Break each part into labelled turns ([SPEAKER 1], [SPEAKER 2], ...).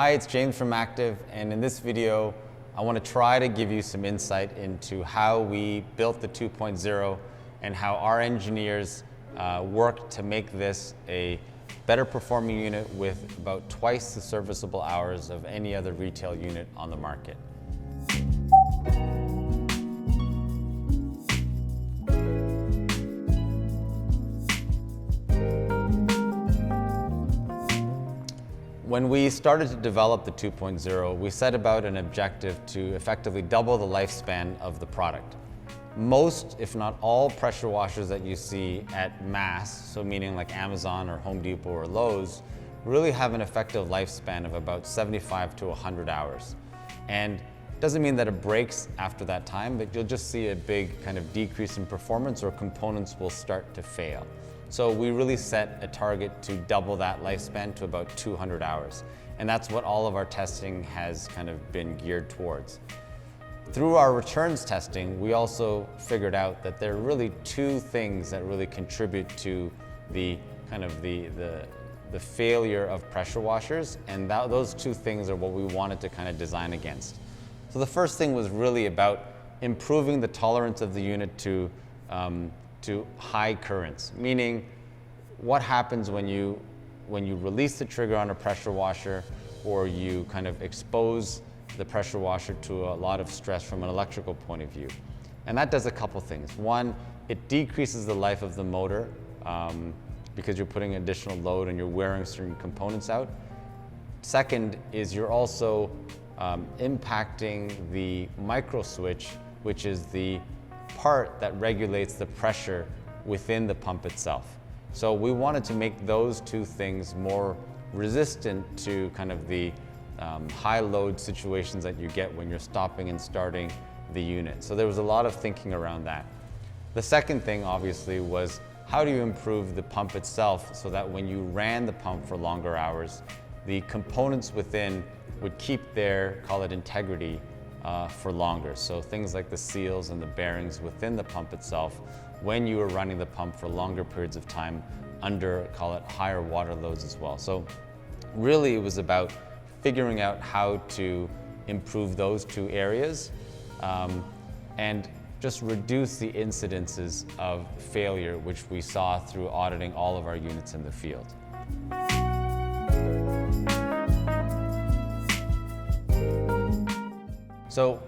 [SPEAKER 1] Hi, it's James from Active, and in this video, I want to try to give you some insight into how we built the 2.0 and how our engineers worked to make this a better performing unit with about twice the serviceable hours of any other retail unit on the market. When we started to develop the 2.0, we set about an objective to effectively double the lifespan of the product. Most, if not all, pressure washers that you see at mass, so meaning like Amazon or Home Depot or Lowe's, really have an effective lifespan of about 75 to 100 hours. And it doesn't mean that it breaks after that time, but you'll just see a big kind of decrease in performance or components will start to fail. So we really set a target to double that lifespan to about 200 hours. And that's what all of our testing has kind of been geared towards. Through our returns testing, we also figured out that there are really two things that really contribute to the kind of the failure of pressure washers, and those two things are what we wanted to kind of design against. So the first thing was really about improving the tolerance of the unit to high currents, meaning what happens when you release the trigger on a pressure washer or you kind of expose the pressure washer to a lot of stress from an electrical point of view. And that does a couple things. One, it decreases the life of the motor because you're putting additional load and you're wearing certain components out. Second is you're also impacting the micro switch, which is the part that regulates the pressure within the pump itself. So we wanted to make those two things more resistant to kind of the high load situations that you get when you're stopping and starting the unit. So there was a lot of thinking around that. The second thing obviously was how do you improve the pump itself so that when you ran the pump for longer hours, the components within would keep their, call it integrity, for longer. So things like the seals and the bearings within the pump itself, when you were running the pump for longer periods of time under, call it higher water loads as well. So really it was about figuring out how to improve those two areas and just reduce the incidences of failure, which we saw through auditing all of our units in the field. So,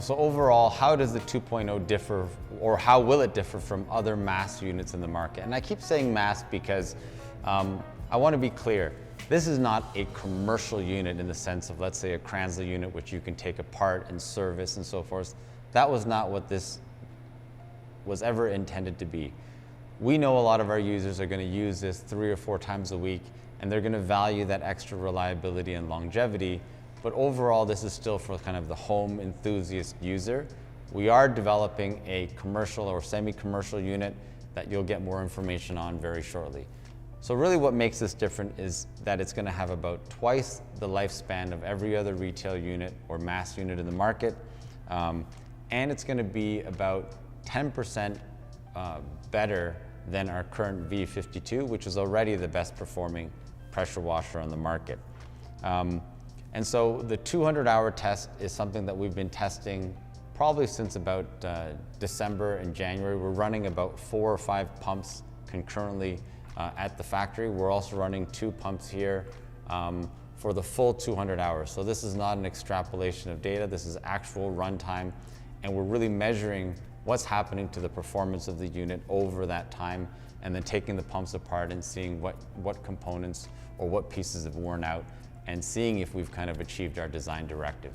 [SPEAKER 1] so overall, how does the 2.0 differ, or how will it differ from other mass units in the market? And I keep saying mass because I want to be clear. This is not a commercial unit in the sense of, let's say, a Kranzle unit, which you can take apart and service and so forth. That was not what this was ever intended to be. We know a lot of our users are going to use this 3 or 4 times a week, and they're going to value that extra reliability and longevity. But overall, this is still for kind of the home enthusiast user. We are developing a commercial or semi-commercial unit that you'll get more information on very shortly. So really what makes this different is that it's going to have about twice the lifespan of every other retail unit or mass unit in the market. And it's going to be about 10% better than our current V52, which is already the best performing pressure washer on the market. And so the 200-hour test is something that we've been testing probably since about December and January. We're running about 4 or 5 pumps concurrently at the factory. We're also running 2 pumps here for the full 200 hours. So this is not an extrapolation of data. This is actual runtime, and we're really measuring what's happening to the performance of the unit over that time, and then taking the pumps apart and seeing what components or what pieces have worn out, and seeing if we've kind of achieved our design directive.